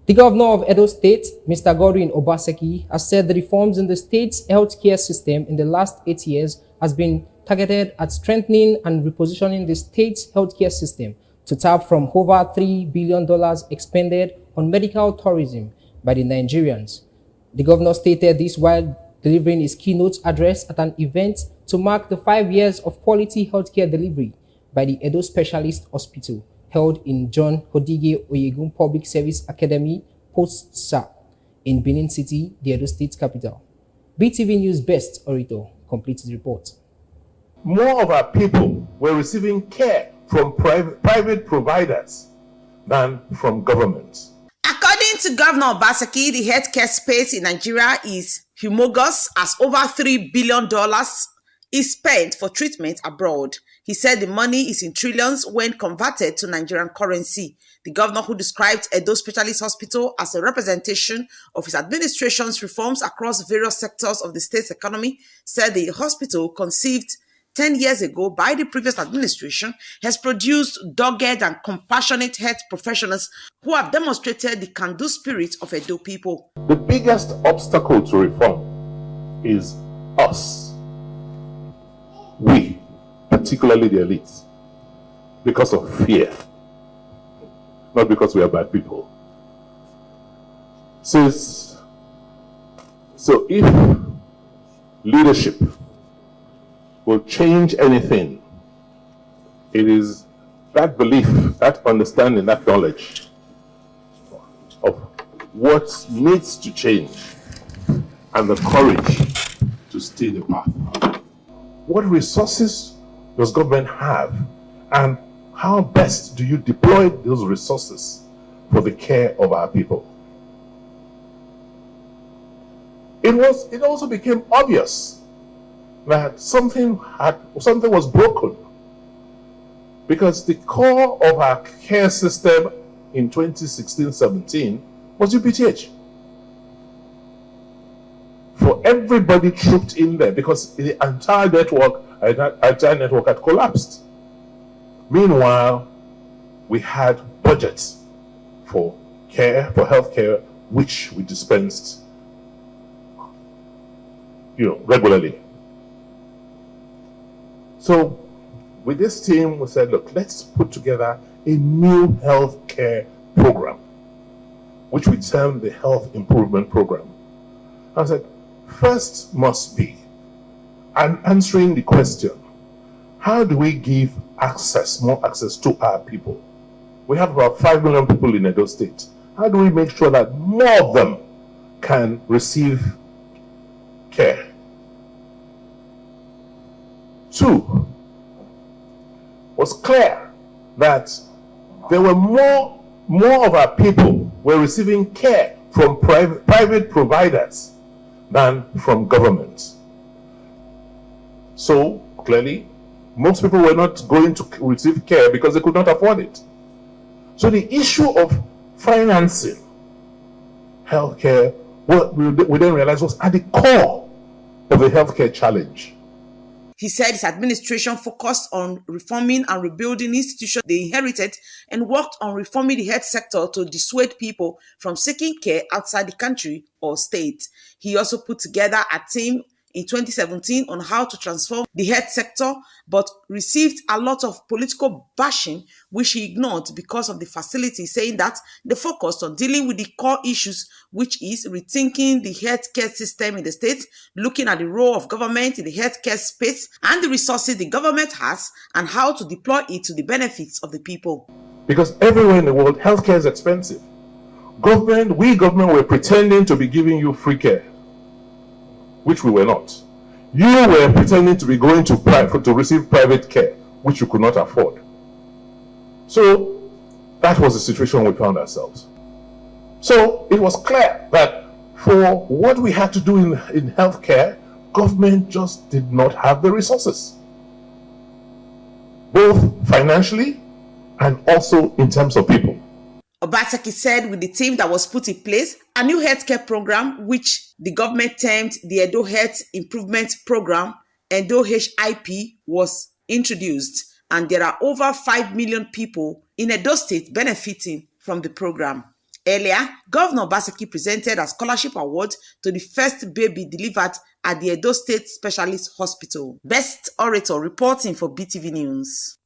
The governor of Edo State, Mr. Godwin Obaseki, has said the reforms in the state's healthcare system in the last 8 years has been targeted at strengthening and repositioning the state's healthcare system to tap from over $3 billion expended on medical tourism by the Nigerians. The governor stated this while delivering his keynote address at an event to mark the 5 years of quality healthcare delivery by the Edo Specialist Hospital, held in John Hodige Oyegun Public Service Academy, Post-SAP, in Benin City, the Edo State capital. BTV News Best Orator completes the report. More of our people were receiving care from private providers than from government. According to Governor Obaseki, the healthcare space in Nigeria is humongous as over $3 billion is spent for treatment abroad. He said the money is in trillions when converted to Nigerian currency. The governor, who described Edo Specialist Hospital as a representation of his administration's reforms across various sectors of the state's economy, said the hospital, conceived 10 years ago by the previous administration, has produced dogged and compassionate health professionals who have demonstrated the can-do spirit of Edo people. The biggest obstacle to reform is us. We, particularly the elites, because of fear, not because we are bad people. So if leadership will change anything, it is that belief, that understanding, that knowledge of what needs to change and the courage to stay the path. What resources does government have, and how best do you deploy those resources for the care of our people? It also became obvious that something was broken, because the core of our care system in 2016-17 was UPTH. For everybody trooped in there because the entire network had collapsed. Meanwhile, we had budgets for care, for healthcare, which we dispensed, regularly. So with this team, we said, look, let's put together a new healthcare program, which we termed the Health Improvement Program. I said, first must be answering the question, how do we give more access to our people? We have about 5 million people in Edo State. How do we make sure that more of them can receive care? 2, was clear that there were more of our people were receiving care from private providers than from government. So clearly, most people were not going to receive care because they could not afford it. So the issue of financing healthcare, what we then realized, was at the core of the healthcare challenge. He said his administration focused on reforming and rebuilding institutions they inherited and worked on reforming the health sector to dissuade people from seeking care outside the country or state. He also put together a team in 2017 on how to transform the health sector, but received a lot of political bashing, which he ignored because of the facility, saying that they focused on dealing with the core issues, which is rethinking the healthcare system in the state, looking at the role of government in the healthcare space and the resources the government has, and how to deploy it to the benefits of the people. Because everywhere in the world, healthcare is expensive. We government were pretending to be giving you free care, which we were not. You were pretending to be going to receive private care, which you could not afford. So that was the situation we found ourselves. So it was clear that for what we had to do in healthcare, government just did not have the resources, both financially and also in terms of people. Obaseki said with the team that was put in place, a new healthcare program, which the government termed the Edo Health Improvement Program, Edo HIP, was introduced, and there are over 5 million people in Edo State benefiting from the program. Earlier, Governor Obaseki presented a scholarship award to the first baby delivered at the Edo State Specialist Hospital. Best Orator reporting for BTV News.